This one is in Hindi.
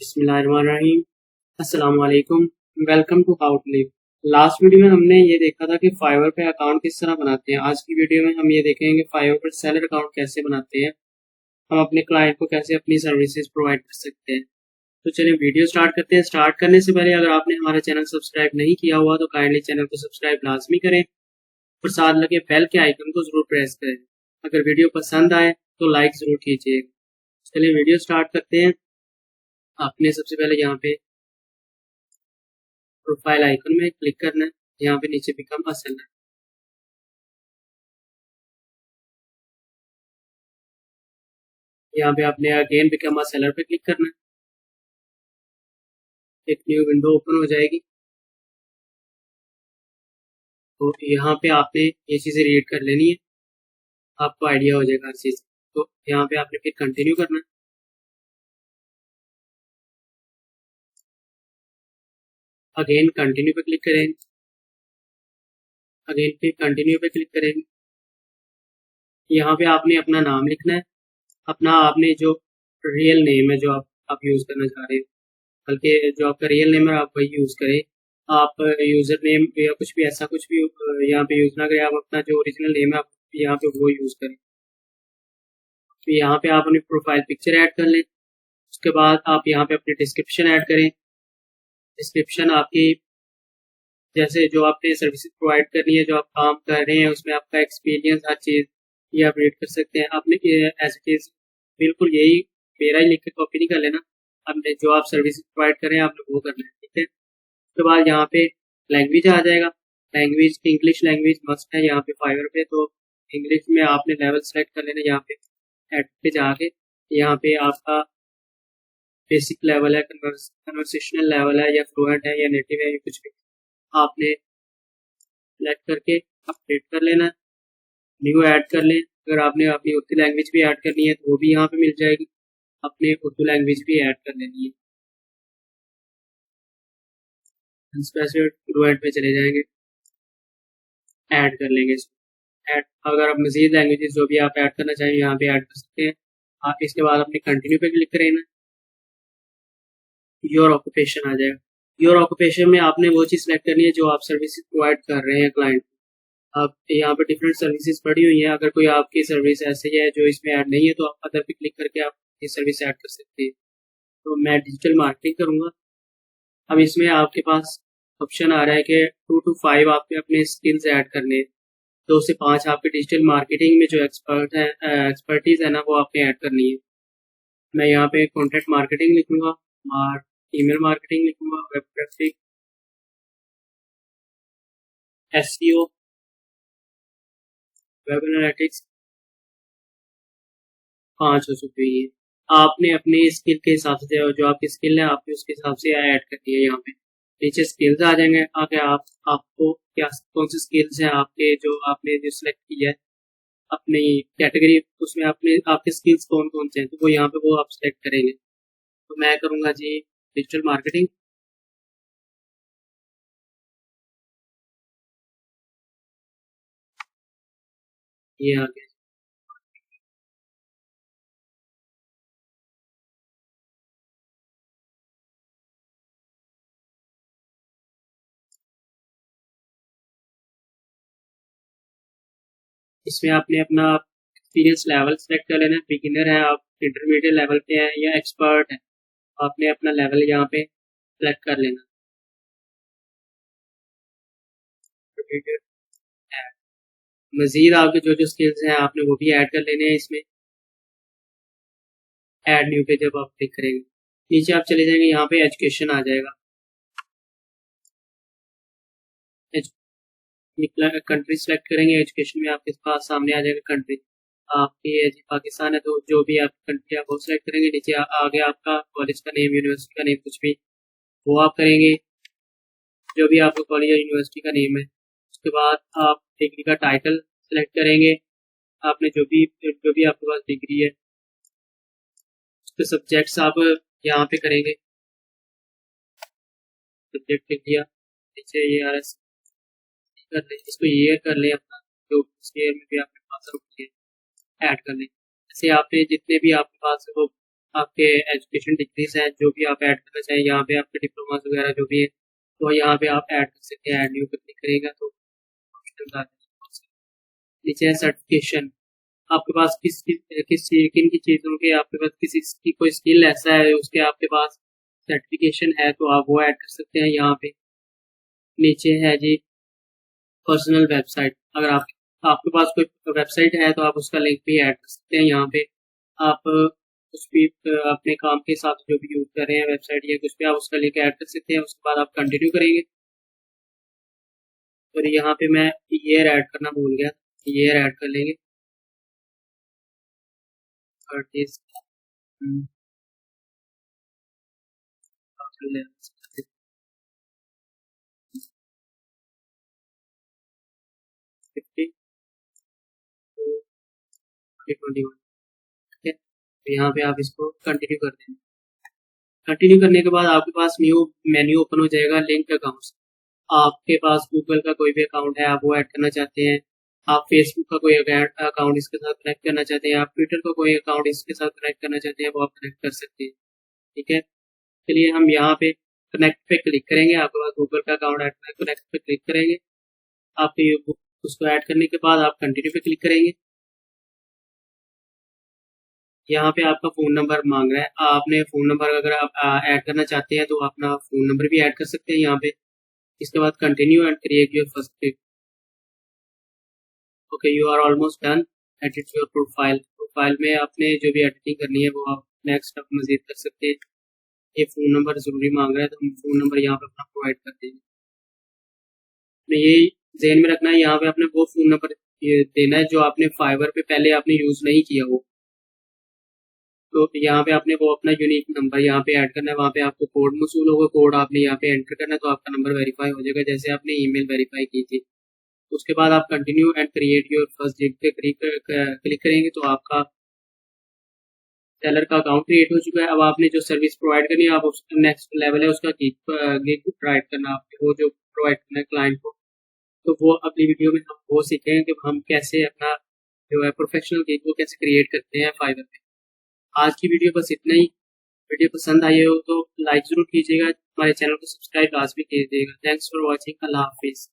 बिस्मिल्लाहिर्रहमानिर्रहीम। अस्सलाम वालेकुम। Welcome to how to live. Last video में हमने ये देखा था कि फाइवर पे अकाउंट किस तरह बनाते हैं। आज की वीडियो में हम ये देखेंगे फाइवर पर सेलर अकाउंट कैसे बनाते हैं, हम अपने क्लाइंट को कैसे अपनी सर्विसेज प्रोवाइड कर सकते हैं। तो चलिए वीडियो स्टार्ट करते हैं। स्टार्ट करने से पहले अगर आपने हमारा चैनल सब्सक्राइब नहीं किया हुआ तो काइंडली चैनल को सब्सक्राइब लाजमी करें और साथ लगे बेल के आइकन को जरूर प्रेस करें। अगर वीडियो पसंद आए तो लाइक जरूर कीजिए। चलिए वीडियो स्टार्ट करते हैं। आपने सबसे पहले यहाँ पे प्रोफाइल आइकन में क्लिक करना है, यहाँ पे नीचे बिकम अ सेलर, यहाँ पे आपने अगेन बिकम अ सेलर पे क्लिक करना है। एक न्यू विंडो ओपन हो जाएगी। तो यहाँ पे आपने ये चीज़ें रीड कर लेनी है, आपको आइडिया हो जाएगा हर चीज़। तो यहाँ पे आपने फिर कंटिन्यू करना है। अगेन कंटिन्यू पे क्लिक करेंगे, अगेन फिर कंटिन्यू पे क्लिक करेंगे। यहाँ पे आपने अपना नाम लिखना है, अपना आपने जो रियल नेम है जो आप यूज़ करना चाह रहे हो, बल्कि जो आपका रियल नेम है आप वही यूज़ करें। आप यूज़र नेम या कुछ भी ऐसा कुछ भी यहाँ पे यूज़ ना करें, आप अपना जो ओरिजिनल नेम है आप यहाँ पे वो यूज़ करें। तो यहाँ पे आप अपनी प्रोफाइल पिक्चर ऐड कर लें। उसके बाद आप यहाँ पे अपनी डिस्क्रिप्शन ऐड करें। डिस्क्रिप्शन आपकी जैसे जो आपने सर्विसेज प्रोवाइड करनी है, जो आप काम कर रहे हैं, उसमें आपका एक्सपीरियंस, हर चीज़ ये आप रेट कर सकते हैं। आपने एज इट इज़ बिल्कुल यही मेरा ही लिख के कॉपी नहीं कर लेना, आपने जो आप सर्विसेज प्रोवाइड कर रहे हैं आपने वो करना है, ठीक है। उसके बाद यहाँ पे लैंग्वेज आ जाएगा। लैंग्वेज इंग्लिश लैंग्वेज मस्ट है यहाँ पे फाइवर पे, तो इंग्लिश में आपने लेवल सेलेक्ट कर लेना। यहाँ पे एड पे जाके यहाँ पे आपका बेसिक लेवल है, कन्वर्सेशनल लेवल है, या फ्लुएंट है, या नेटिव है, या कुछ भी आपने सेलेक्ट करके अपडेट कर लेना है। न्यू ऐड कर लें। अगर आपने अपनी उर्दू लैंग्वेज भी ऐड करनी है तो वो भी यहाँ पे मिल जाएगी, अपने उर्दू लैंग्वेज भी ऐड कर लेनी है। फ्लुएंट में चले जाएंगे, ऐड कर लेंगे इसको। ऐड अगर आप मजीद लैंग्वेजेस जो भी आप ऐड करना चाहिए यहाँ पे ऐड कर सकते हैं आप। इसके बाद अपने कंटिन्यू पे क्लिक करें ना, योर ऑक्यूपेशन आ जाएगा। योर ऑक्यूपेशन में आपने वो चीज़ सेलेक्ट करनी है जो आप सर्विसेज प्रोवाइड कर रहे हैं क्लाइंट। आप यहाँ पे डिफरेंट सर्विसेज पड़ी हुई हैं, अगर कोई आपकी सर्विस ऐसी है जो इसमें ऐड नहीं है तो आप अदर पे क्लिक करके आप ये सर्विस ऐड कर सकते हैं। तो मैं डिजिटल मार्केटिंग करूँगा। अब इसमें आपके पास ऑप्शन आ रहा है कि 2 to 5 आपके अपने स्किल्स ऐड करने हैं। 2 से 5 आपके डिजिटल मार्केटिंग में जो एक्सपर्टीज़ है ना वो आपने ऐड करनी है। मैं यहाँ पे कॉन्टेंट मार्केटिंग लिखूँगा और ईमेल मार्केटिंग लिखूँगा, web traffic, SEO, web analytics. 5 हो चुकी है। आपने अपने स्किल के हिसाब से जो आपकी स्किल है आपने उसके हिसाब से ऐड करनी है। यहाँ पे नीचे स्किल्स आ जाएंगे। आगे आपको क्या कौन सी स्किल्स हैं आपके जो आपने जो सिलेक्ट किया है अपनी कैटेगरी, उसमें अपने आपके स्किल्स कौन कौन से हैं तो वो यहाँ पे वो आप सिलेक्ट करेंगे। तो मैं करूँगा जी डिजिटल मार्केटिंग। ये आ गया। इसमें आपने अपना एक्सपीरियंस लेवल सेलेक्ट कर लेना है। बिगिनर है आप, इंटरमीडिएट लेवल पे हैं या एक्सपर्ट है, आपने अपना लेवल यहाँ पे सेलेक्ट कर लेना। मजीद आपके जो जो स्किल्स हैं आपने वो भी ऐड कर लेने हैं इसमें। ऐड न्यू पे जब आप क्लिक करेंगे नीचे आप चले जाएंगे, यहाँ पे एजुकेशन आ जाएगा। कंट्री सेलेक्ट करेंगे, एजुकेशन में आपके पास सामने आ जाएगा कंट्री। आपकी जी पाकिस्तान है तो जो भी आप कंट्री आप वो सेलेक्ट करेंगे। नीचे आगे आपका कॉलेज का नेम, यूनिवर्सिटी का नेम, कुछ भी वो आप करेंगे, जो भी आपका कॉलेज या यूनिवर्सिटी का नेम है। उसके बाद आप डिग्री का टाइटल सेलेक्ट करेंगे। आपने जो भी आपके पास डिग्री है उसके सब्जेक्ट्स आप यहाँ पे करेंगे। सब्जेक्ट लिख दिया, नीचे ये आ रहा है कर लें, इसको ईयर कर लें अपना, जो उस ईयर में भी आपके पास रुपये ऐड कर लें। जैसे आपने जितने भी आपके पास वो आपके एजुकेशन डिग्रीज हैं जो भी आप ऐड करना चाहें, यहाँ पे आपके डिप्लोमास वगैरह जो भी है तो यहाँ पे आप ऐड कर सकते हैं। ऐड न्यू पे क्लिक करेगा तो ऑप्शंस आ जाएंगे। नीचे है सर्टिफिकेशन, आपके पास किन की चीज़ों के आपके पास किसी की कोई स्किल ऐसा है उसके आपके पास सर्टिफिकेशन है तो आप वो ऐड कर सकते हैं यहाँ पे। नीचे है जी पर्सनल वेबसाइट, अगर आपके पास कोई वेबसाइट है तो आप उसका लिंक भी ऐड कर सकते हैं यहाँ पे। आप कुछ भी अपने काम के हिसाब से जो भी यूज़ कर रहे हैं वेबसाइट या कुछ भी, आप उसका लिंक ऐड कर सकते हैं। उसके बाद आप कंटिन्यू करेंगे। और यहाँ पे मैं ईयर ऐड करना भूल गया, ईयर ऐड कर लेंगे। और दिस 50 21, ठीक है। तो यहाँ पे आप इसको कंटिन्यू कर देंगे। कंटिन्यू करने के बाद आपके पास न्यू मेन्यू ओपन हो जाएगा लिंक अकाउंट्स। आपके पास गूगल का कोई भी अकाउंट है आप वो ऐड करना चाहते हैं, आप फेसबुक का कोई अकाउंट इसके साथ कनेक्ट करना चाहते हैं, आप ट्विटर का कोई अकाउंट इसके साथ कनेक्ट करना चाहते हैं, वो आप कनेक्ट कर सकते हैं। ठीक है, चलिए हम यहाँ पे कनेक्ट पे क्लिक करेंगे। आपके पास गूगल का अकाउंट ऐड करना है, कनेक्ट पे क्लिक करेंगे। आप उसको ऐड करने के बाद आप कंटिन्यू पे क्लिक करेंगे। यहाँ पे आपका फ़ोन नंबर मांग रहा है, आपने फ़ोन नंबर अगर आप ऐड करना चाहते हैं तो अपना फ़ोन नंबर भी ऐड कर सकते हैं यहाँ पे। इसके बाद continue and create your first pic. Okay, you are almost done. Edit your profile, profile में आपने जो भी एडिटिंग करनी है वो आप नेक्स्ट आप मज़ीद कर सकते हैं। ये फ़ोन नंबर ज़रूरी मांग रहा है तो हम फ़ोन नंबर यहाँ पे अपना प्रोवाइड कर देंगे। तो यही ज़हन में रखना है, यहाँ पे आपने वो फ़ोन नंबर देना है जो आपने फाइवर पे पहले आपने यूज़ नहीं किया हो। तो यहाँ पे आपने वो अपना यूनिक नंबर यहाँ पे ऐड करना है, वहाँ पे आपको कोड मौसूल होगा, कोड आपने यहाँ पे एंटर करना है तो आपका नंबर वेरीफाई हो जाएगा जैसे आपने ईमेल वेरीफाई की थी। उसके बाद आप continue and create your first gig पे क्लिक करेंगे तो आपका सेलर का अकाउंट क्रिएट हो चुका है। अब आपने जो सर्विस प्रोवाइड करनी है, आप उस नेक्स्ट लेवल है उसका गिग प्रोवाइड करना, आपको वो जो प्रोवाइड करना है क्लाइंट को। तो वो अगली वीडियो में हम वो सीखेंगे कि हम कैसे अपना जो है प्रोफेशनल गिग वो कैसे क्रिएट करते हैं फाइवर पे। आज की वीडियो बस इतना ही। वीडियो पसंद आई हो तो लाइक ज़रूर कीजिएगा, हमारे चैनल को सब्सक्राइब लाजमी कीजिएगा। थैंक्स फॉर वॉचिंग, अल्लाह हाफिज़।